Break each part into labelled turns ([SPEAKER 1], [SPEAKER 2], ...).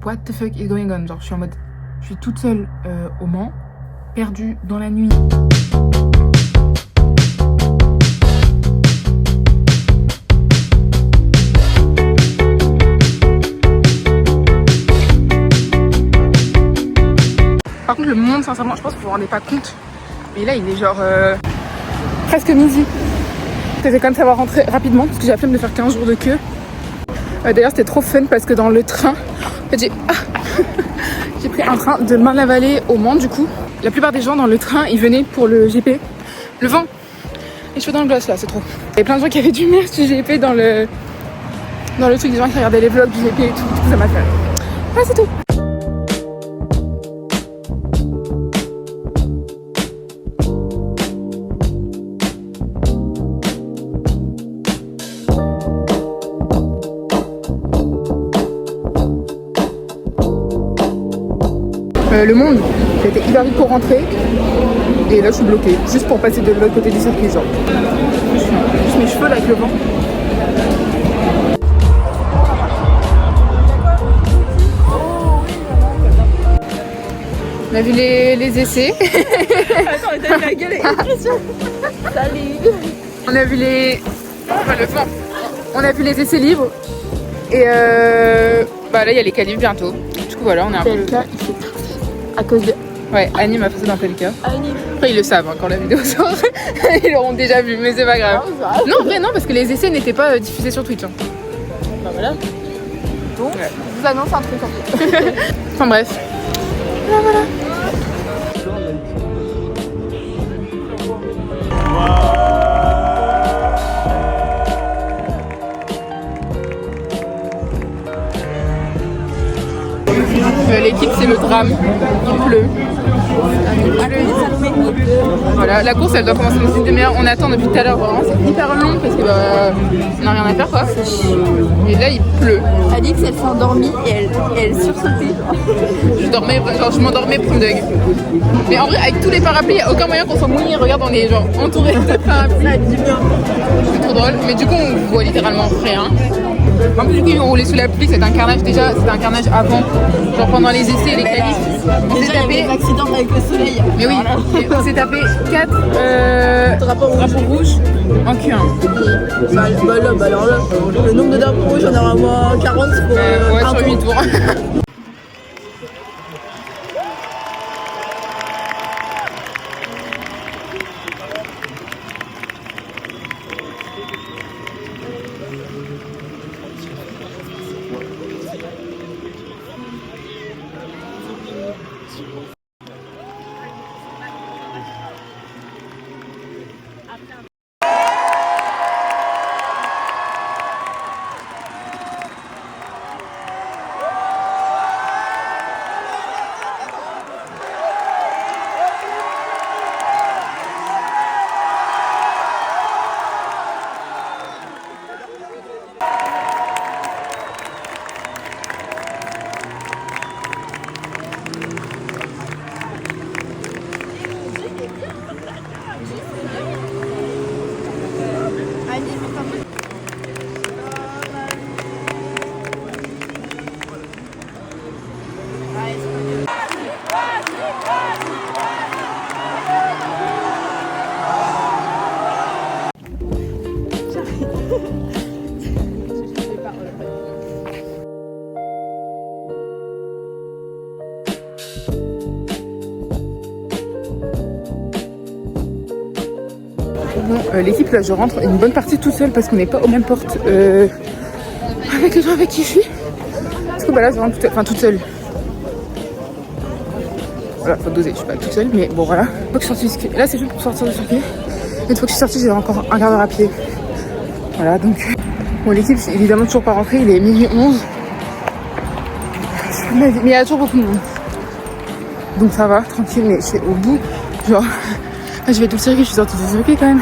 [SPEAKER 1] what the fuck is going on? Genre, je suis toute seule au Mans, perdue dans la nuit. Par contre, le monde, sincèrement, je pense que vous vous rendez pas compte. Mais là, il est genre presque midi. Je vais quand même savoir rentrer rapidement parce que j'ai la flemme de faire 15 jours de queue. D'ailleurs, c'était trop fun parce que dans le train, en fait, j'ai pris un train de Marne-la-Vallée au Mans du coup. La plupart des gens dans le train, ils venaient pour le GP. Le vent. Et je suis dans le glace là, c'est trop. Il y avait plein de gens qui avaient du merch du GP dans le truc, des gens qui regardaient les vlogs du GP et tout. Du coup, ça m'a fait. Voilà, c'est tout. Le monde, c'était hyper vite pour rentrer et là je suis bloquée, juste pour passer de l'autre côté du circuit genre. Je mes cheveux là avec le vent. On a vu les essais.
[SPEAKER 2] Attends, mais t'as vu la gueule et l'impression. Salut.
[SPEAKER 1] On a vu le vent. On a vu les essais libres et bah là il y a les qualifs bientôt. Du coup voilà, on est un peu... À cause de... Ouais, Annie m'a fait ça dans tel cas. Après, ils le savent hein, quand la vidéo sort. Ils l'auront déjà vu, mais c'est pas grave. Non, en vrai, non, parce que les essais n'étaient pas diffusés sur Twitch. Hein.
[SPEAKER 2] Bah voilà. Donc, ouais. Je vous annonce un truc en fait.
[SPEAKER 1] Enfin bref. Voilà. L'équipe c'est le drame, il pleut. Voilà, la course elle doit commencer dans une demi-heure, on attend depuis tout à l'heure, vraiment c'est hyper long parce que on n'a rien à faire quoi. Et là il pleut.
[SPEAKER 2] Alix elle s'est endormie et elle sursautait.
[SPEAKER 1] Je m'endormais pour une dog. Mais en vrai avec tous les parapluies, il n'y a aucun moyen qu'on soit mouillé, regarde on est genre entouré de parapluies. C'est trop drôle, mais du coup on voit littéralement rien. En plus du coup ils ont roulé sous la pluie, c'est un carnage déjà, c'était un carnage avant, genre pendant les essais et les qualifs. On s'est tapé
[SPEAKER 2] un accident avec le soleil.
[SPEAKER 1] Mais oui, on s'est tapé 4 drapeaux rouges en Q1.
[SPEAKER 2] Alors là, le nombre de drapeaux rouges, j'en ai au moins 40 pour
[SPEAKER 1] ouais, sur 8 tours. Bon, l'équipe là je rentre une bonne partie toute seule parce qu'on n'est pas aux mêmes portes avec les gens avec qui je suis. Parce que bah là je rentre toute seule. Voilà, faut doser, je suis pas toute seule, mais bon voilà. Une fois que je suis sortie du circuit, là c'est juste pour sortir du circuit. Une fois que je suis sortie, j'ai encore un quart d'heure à pied. Voilà donc. Bon l'équipe c'est évidemment toujours pas rentrée, il est minuit 11. Mais il y a toujours beaucoup de monde. Donc ça va, tranquille, mais c'est au bout. Genre, là, je vais tout le circuit, je suis sortie du circuit quand même.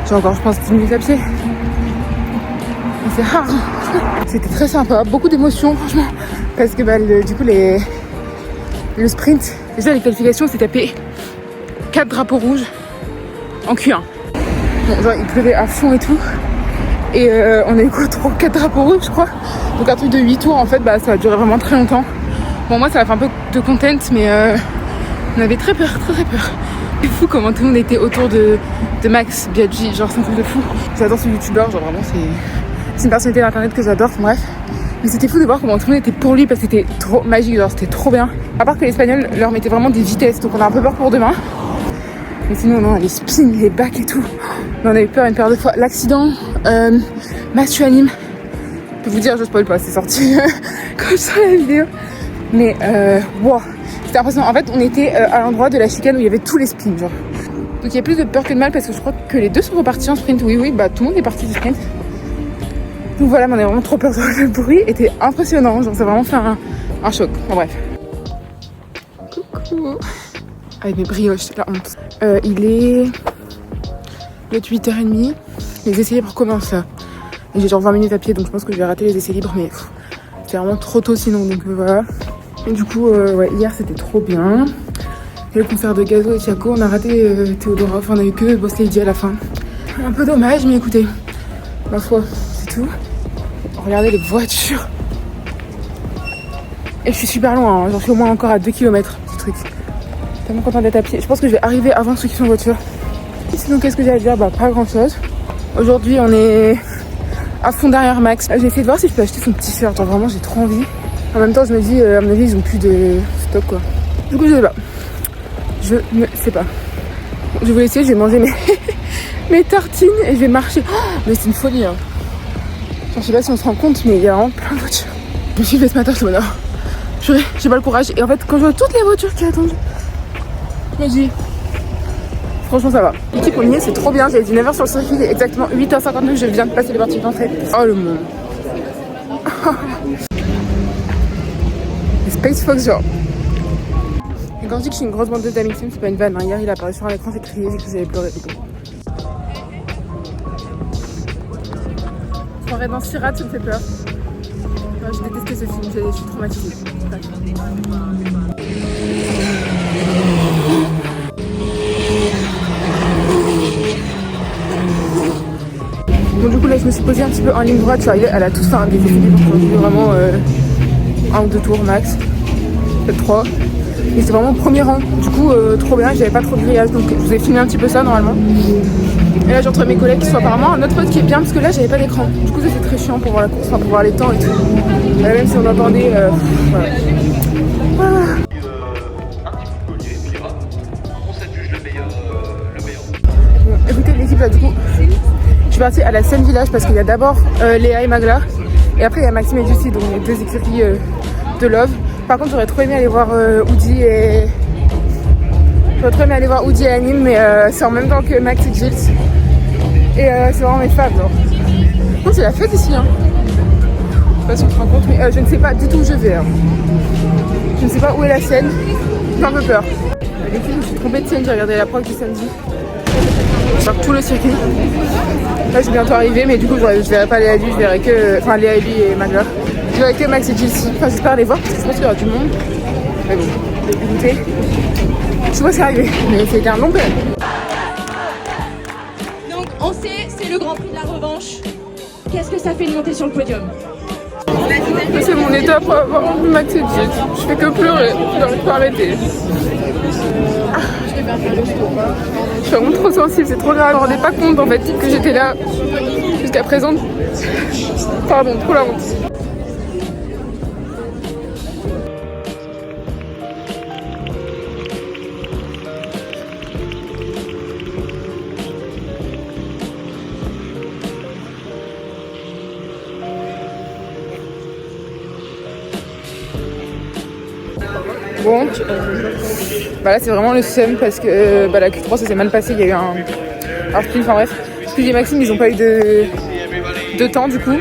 [SPEAKER 1] J'ai encore, je pense, 10 minutes à pied. Et c'est rare. C'était très sympa, beaucoup d'émotions, franchement. Parce que, du coup, le sprint, déjà, les qualifications, c'est tapé 4 drapeaux rouges en Q1. Bon, genre, il pleuvait à fond et tout. Et on a eu quoi, 4 drapeaux rouges je crois. Donc un truc de 8 tours en fait, bah ça a duré vraiment très longtemps. Bon moi ça m'a fait un peu de content mais on avait très peur, très peur. C'est fou comment tout le monde était autour de Max Biaggi, genre c'est un truc de fou. J'adore ce youtubeur, genre vraiment c'est une personnalité d'internet que j'adore, bref. Mais c'était fou de voir comment tout le monde était pour lui parce que c'était trop magique, genre c'était trop bien. À part que l'Espagnol leur mettait vraiment des vitesses, donc on a un peu peur pour demain. Mais sinon non, les spins, les bacs et tout, on en avait peur une paire de fois. L'accident, Max tu animes. Je peux vous dire, je spoil pas, c'est sorti comme ça la vidéo. Mais wow, c'était impressionnant. En fait on était à l'endroit de la chicane où il y avait tous les spins genre. Donc il y a plus de peur que de mal parce que je crois que les deux sont repartis en sprint. Oui, bah tout le monde est parti du sprint. Donc voilà, mais on avait vraiment trop peur. Le bruit était impressionnant, genre ça a vraiment fait un choc. Bon bref. Coucou. Avec mes brioches, la honte. Il est 8h30. Les essais libres commencent là. Et j'ai genre 20 minutes à pied donc je pense que je vais rater les essais libres mais c'est vraiment trop tôt sinon donc voilà. Et du coup ouais, hier c'était trop bien. Le concert de Gazo et Tiako, on a raté Théodora, enfin on a eu que Boss Lady à la fin. Un peu dommage mais écoutez, ma foi c'est tout. Regardez les voitures. Et je suis super loin, hein. J'en suis au moins encore à 2 km ce truc. Tellement contente d'être à pied. Je pense que je vais arriver avant ceux qui sont en voiture. Et sinon qu'est-ce que j'ai à dire? Bah pas grand chose. Aujourd'hui on est à fond derrière Max. J'ai essayé de voir si je peux acheter son t-shirt, genre vraiment j'ai trop envie. En même temps je me dis à mon avis ils ont plus de stock quoi. Du coup je sais pas. Je ne sais pas. Je vais essayer, je vais manger mes tartines et je vais marcher. Oh, mais c'est une folie hein. Genre, je sais pas si on se rend compte mais il y a vraiment plein de voitures. Je me suis levée ce matin, je suis là. J'ai pas le courage. Et en fait quand je vois toutes les voitures qui attendent, je me dis franchement ça va. L'équipe on y est, c'est trop bien. J'avais dit 9h sur le circuit, et exactement 8h59 je viens de passer les parties d'entrée. Oh le monde. Space Fox genre. Et quand je dis que je suis une grosse bandeuse d'Amixim, c'est pas une vanne. Hein. Hier il a apparu sur un écran, j'ai crié, j'ai cru que j'allais pleurer. Soirée dans Sirat, ça me fait peur. Ouais, j'ai détesté ce film, je suis traumatisée. Bon du coup là je me suis posée un petit peu en ligne droite, je suis arrivée à la toute fin des essais libres, vraiment 1 ou 2 tours max, peut-être 3. Et c'est vraiment premier rang, du coup trop bien, j'avais pas trop de grillage donc je vous ai filmé un petit peu ça normalement. Et là j'ai retrouvé mes collègues qui sont apparemment un autre pote qui est bien parce que là j'avais pas d'écran. Du coup ça c'est très chiant pour voir la course, enfin pour voir les temps et tout. Même si on attendait, voilà. Ah. Bon, écoutez l'équipe là du coup, je suis partie à la Seine Village parce qu'il y a d'abord Léa et Magla et après il y a Maxime et Jussi, donc les 2 écuries de Love. Par contre j'aurais trop aimé aller voir Oudi et... Anime mais c'est en même temps que Max et Gilles. Et c'est vraiment mes fans genre. Non c'est la fête ici hein. Je sais pas si on se rend compte mais je ne sais pas du tout où je vais hein. Je ne sais pas où est la scène. J'ai un peu peur. Les filles, je me suis trompée de scène, j'ai regardé la preuve du samedi. Genre tout le circuit. Là je suis bientôt arrivée mais du coup je verrai pas Léa et lui, je verrai que... Enfin Léa et lui et Magla. Je verrai que Max et Gilles. Enfin j'espère les voir parce que je pense qu'il y aura du monde. Mais bon, écoutez. Je vois c'est arrivé, mais c'était un long période.
[SPEAKER 3] Donc on sait, c'est le grand prix de la revanche. Qu'est-ce que ça fait de monter sur le podium?
[SPEAKER 1] C'est mon étape pour avoir vu Max et Gilles. Je fais que pleurer, je n'arrive pas à arrêter. Je suis vraiment trop sensible, c'est trop grave. Je me rendais pas compte en fait que j'étais là jusqu'à présent. Pardon, trop la honte. Bon, bah là c'est vraiment le seum parce que la Q3 ça s'est mal passé, il y a eu un sprint, enfin bref. Puis et Maxime ils ont pas eu de temps du coup.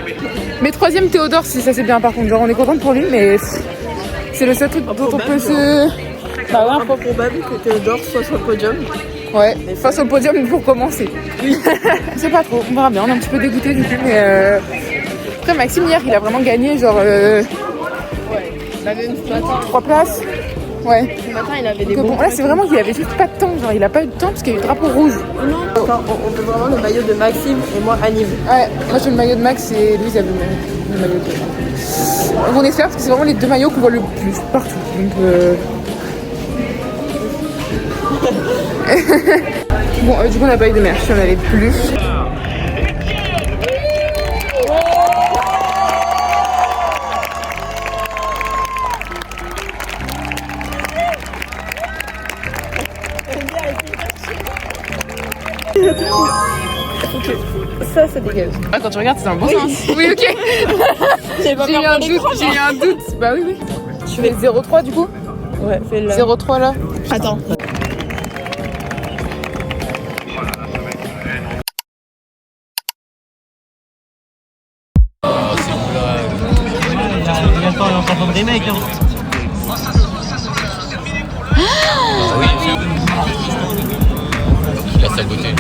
[SPEAKER 1] Mais 3ème Théodore si ça c'est bien par contre, genre on est contente pour lui mais c'est le seul truc dont on peut se...
[SPEAKER 2] Bah ouais, un peu probable que Théodore soit sur le podium.
[SPEAKER 1] Ouais, face au podium pour commencer. Oui. Je sais pas trop, on verra bien, on est un petit peu dégoûté du coup mais... Après Maxime hier il a vraiment gagné genre... 3 places. Ouais.
[SPEAKER 2] Ce matin, il avait des
[SPEAKER 1] Donc,
[SPEAKER 2] bons.
[SPEAKER 1] bon, là, c'est vraiment qu'il avait juste pas de temps. Genre, il a pas eu de temps parce qu'il y a eu le drapeau rouge.
[SPEAKER 2] Non, on peut vraiment le maillot de Maxime et moi Anime.
[SPEAKER 1] Ouais, moi j'ai le maillot de Max et Louise a le maillot de. Donc on espère parce que c'est vraiment les deux maillots qu'on voit le plus partout. Donc bon, du coup on n'a pas eu de merch, on avait plus.
[SPEAKER 2] Ça, ça dégage.
[SPEAKER 1] Ah, quand tu regardes, c'est un bon sens. Oui, ok. J'ai eu un doute. Bah oui. Tu fais 0,3 du coup.
[SPEAKER 2] Ouais, fais le.
[SPEAKER 1] 0,3 là.
[SPEAKER 2] Attends.
[SPEAKER 4] Attends, on s'entend des mecs. Hein.
[SPEAKER 5] Il a sa beauté.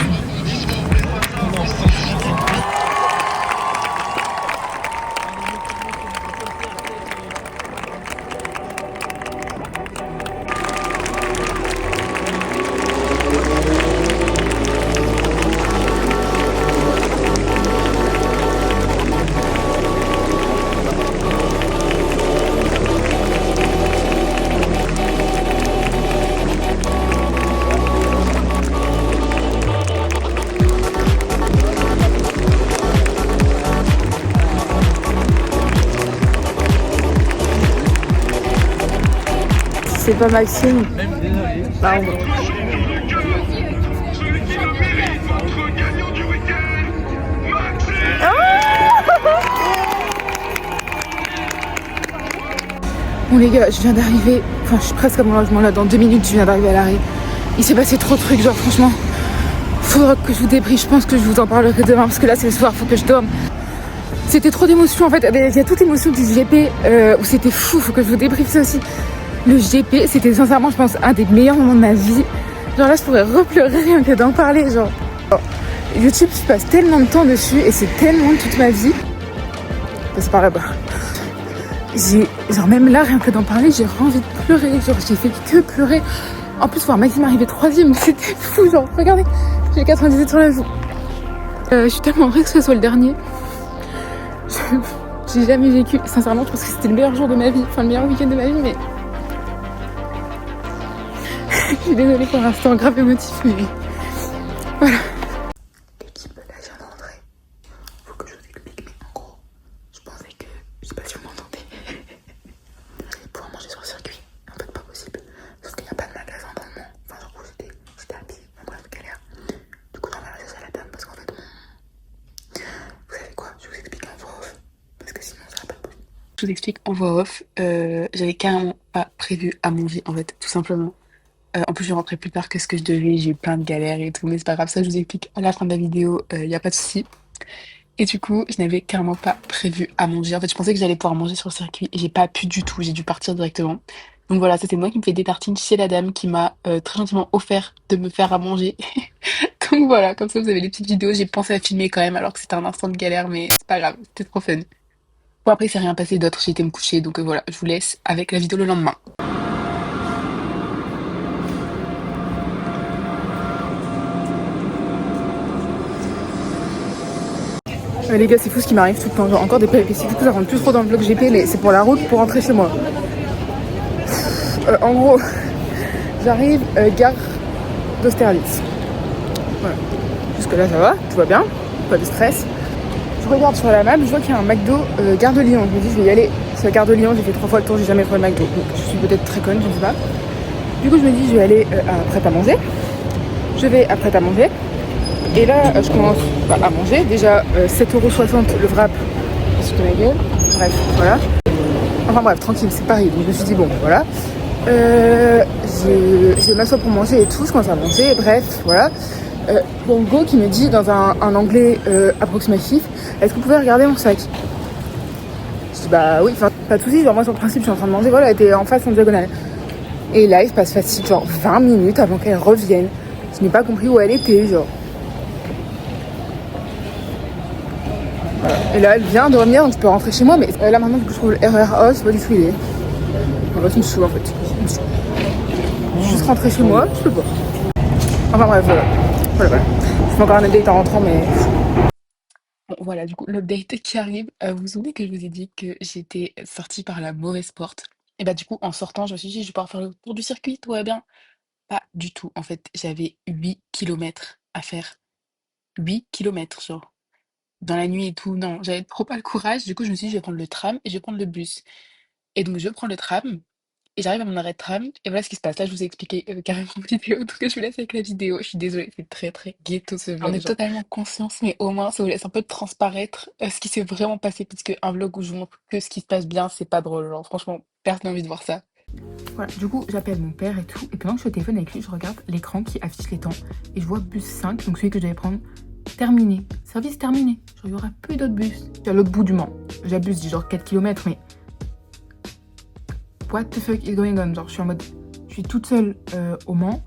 [SPEAKER 2] C'est pas Maxime. Pardon.
[SPEAKER 1] Bon les gars, je viens d'arriver. Enfin, je suis presque à mon logement là. Dans 2 minutes, je viens d'arriver à l'arrêt. Il s'est passé trop de trucs. Genre franchement, faudra que je vous débriefe. Je pense que je vous en parlerai demain parce que là c'est le soir, faut que je dorme. C'était trop d'émotions en fait. Il y a toute l'émotion du GP où c'était fou. Faut que je vous débriefe ça aussi. Le GP, c'était sincèrement, je pense, un des meilleurs moments de ma vie. Genre là, je pourrais repleurer rien que d'en parler. Genre, YouTube, je passe tellement de temps dessus et c'est tellement toute ma vie. C'est pas là-bas. Genre même là, rien que d'en parler, j'ai envie de pleurer. Genre, j'ai fait que pleurer. En plus, voir Maxime arriver 3ème, c'était fou. Genre, regardez, j'ai 97 sur la joue. Je suis tellement heureuse que ce soit le dernier. J'ai jamais vécu. Sincèrement, je pense que c'était le meilleur jour de ma vie. Enfin, le meilleur week-end de ma vie, mais... Je suis désolée pour l'instant, grave émotif, mais voilà. L'équipe, là, je viens de rentrer. Faut que je vous explique, mais en gros, je pensais que, je sais pas si vous m'entendez, j'allais pouvoir manger sur le circuit. En fait, pas possible. Sauf qu'il n'y a pas de magasin dans le monde. Enfin, genre, où j'étais à pied. En bref, galère. Du coup, j'en vais aller à la dame parce qu'en fait, vous savez quoi, je vous explique en voix off. Parce que sinon, ça va pas être possible. Je vous explique en voix off. J'avais carrément pas prévu à manger, en fait, tout simplement. En plus, je rentrais plus tard que ce que je devais, j'ai eu plein de galères et tout, mais c'est pas grave, ça je vous explique à la fin de la vidéo, y a pas de souci. Et du coup, je n'avais carrément pas prévu à manger. En fait, je pensais que j'allais pouvoir manger sur le circuit et j'ai pas pu du tout, j'ai dû partir directement. Donc voilà, c'était moi qui me fais des tartines chez la dame qui m'a très gentiment offert de me faire à manger. Donc voilà, comme ça vous avez les petites vidéos, j'ai pensé à filmer quand même alors que c'était un instant de galère, mais c'est pas grave, c'était trop fun. Bon après, il s'est rien passé d'autre, j'ai été me coucher, donc voilà, je vous laisse avec la vidéo le lendemain. Les gars, c'est fou ce qui m'arrive tout le temps. Genre encore des péripéties. Du coup, ça rentre plus trop dans le vlog GP, mais c'est pour la route pour rentrer chez moi. En gros, j'arrive gare d'Austerlitz. Voilà. Jusque là, ça va, tout va bien, pas de stress. Je regarde sur la map, je vois qu'il y a un McDo gare de Lyon. Je me dis, je vais y aller. C'est la gare de Lyon, j'ai fait 3 fois le tour, j'ai jamais trouvé le McDo. Donc je suis peut-être très conne, je ne sais pas. Du coup, je me dis, je vais aller à Prêt à manger. Je vais à Prêt à manger. Et là, je commence à manger. Déjà, 7,60€ le wrap. C'est de ma gueule. Bref, voilà. Enfin bref, tranquille, c'est pareil. Donc je me suis dit, bon, voilà. Je m'assois pour manger et tout. Je commence à manger. Bref, voilà. Bon, Go qui me dit dans un anglais approximatif, est-ce que vous pouvez regarder mon sac? Je dis, bah oui, pas de soucis. Genre, moi, sur le principe, je suis en train de manger. Voilà, elle était en face en diagonale. Et là, il se passe facile, genre 20 minutes avant qu'elle revienne. Je n'ai pas compris où elle était, genre. Et là, elle vient de revenir, donc je peux rentrer chez moi. Mais là, maintenant, du coup, je trouve le RER A, c'est pas du tout il est. En fait, je me saoule, en fait. Je suis juste rentrée chez moi, je peux boire. Enfin bref, voilà. Je fais encore un update en rentrant, mais... Bon, voilà, du coup, l'update qui arrive. Vous vous souvenez que je vous ai dit que j'étais sortie par la mauvaise porte? Et bah du coup, en sortant, je me suis dit, je vais pouvoir faire le tour du circuit, tout va bien. Pas du tout. En fait, j'avais 8 kilomètres à faire. 8 kilomètres, genre. Dans la nuit et tout. Non, j'avais trop pas le courage. Du coup, je me suis dit, je vais prendre le tram et je vais prendre le bus. Et donc, je prends le tram et j'arrive à mon arrêt de tram. Et voilà ce qui se passe. Là, je vous ai expliqué carrément en vidéo. Donc, je vous laisse avec la vidéo. Je suis désolée, c'est très, très ghetto ce vlog. On est totalement conscience, mais au moins, ça vous laisse un peu transparaître ce qui s'est vraiment passé. Puisque un vlog où je vous montre que ce qui se passe bien, c'est pas drôle. Genre, franchement, personne n'a envie de voir ça. Voilà, du coup, j'appelle mon père et tout. Et pendant que je suis au téléphone avec lui, je regarde l'écran qui affiche les temps. Et je vois bus 5, donc celui que je devais prendre, terminé. Service terminé. Genre, il n'y aura plus d'autres bus. Je suis à l'autre bout du Mans. J'abuse, je dis genre 4 kilomètres, mais... What the fuck is going on? Genre, je suis en mode... Je suis toute seule au Mans,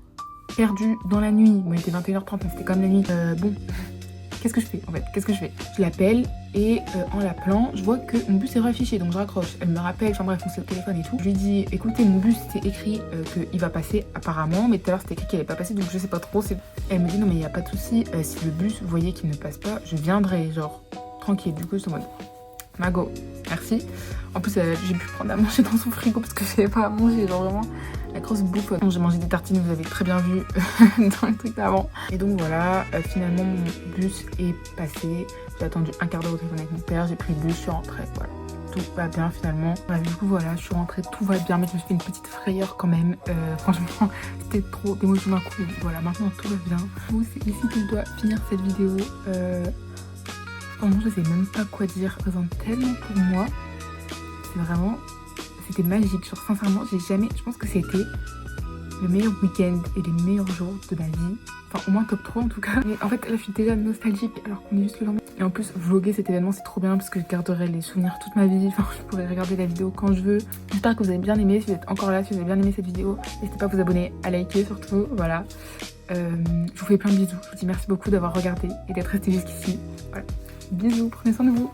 [SPEAKER 1] perdue dans la nuit. Bon, il était 21h30, mais c'était comme la nuit. Bon, qu'est-ce que je fais en fait? Qu'est-ce que je fais? Je l'appelle et en l'appelant, je vois que mon bus est réaffiché, donc je raccroche. Elle me rappelle, enfin bref, on s'est au téléphone et tout. Je lui dis, écoutez, mon bus, c'est écrit qu'il va passer apparemment, mais tout à l'heure c'était écrit qu'il allait pas passer, donc je sais pas trop. Elle me dit, non mais il n'y a pas de souci, si le bus, vous voyez qu'il ne passe pas, je viendrai, genre, tranquille. Du coup, je suis en mode, Mago, merci. En plus, j'ai pu prendre à manger dans son frigo parce que je savais pas à manger, genre vraiment la grosse bouffe. J'ai mangé des tartines, vous avez très bien vu dans le truc d'avant. Et donc voilà, finalement mon bus est passé. J'ai attendu un quart d'heure au téléphone avec mon père, j'ai pris le bus, je suis rentrée, voilà. Tout va bien finalement. Bref, du coup voilà, je suis rentrée, tout va bien, mais je me suis fait une petite frayeur quand même. Franchement, c'était trop d'émotions d'un coup. Voilà, maintenant tout va bien. Du coup, c'est ici que je dois finir cette vidéo. Vraiment, je sais même pas quoi dire. Ça représente tellement pour moi. C'est vraiment... C'était magique. Genre, sincèrement, j'ai jamais... Je pense que c'était le meilleur week-end et les meilleurs jours de ma vie. Enfin, au moins top 3 en tout cas. Mais en fait, là, je suis déjà nostalgique alors qu'on est juste le lendemain. Et en plus, vlogger cet événement, c'est trop bien parce que je garderai les souvenirs toute ma vie. Enfin, je pourrais regarder la vidéo quand je veux. J'espère que vous avez bien aimé. Si vous êtes encore là, si vous avez bien aimé cette vidéo, n'hésitez pas à vous abonner, à liker surtout. Voilà. Je vous fais plein de bisous. Je vous dis merci beaucoup d'avoir regardé et d'être resté jusqu'ici. Voilà. Bisous, prenez soin de vous.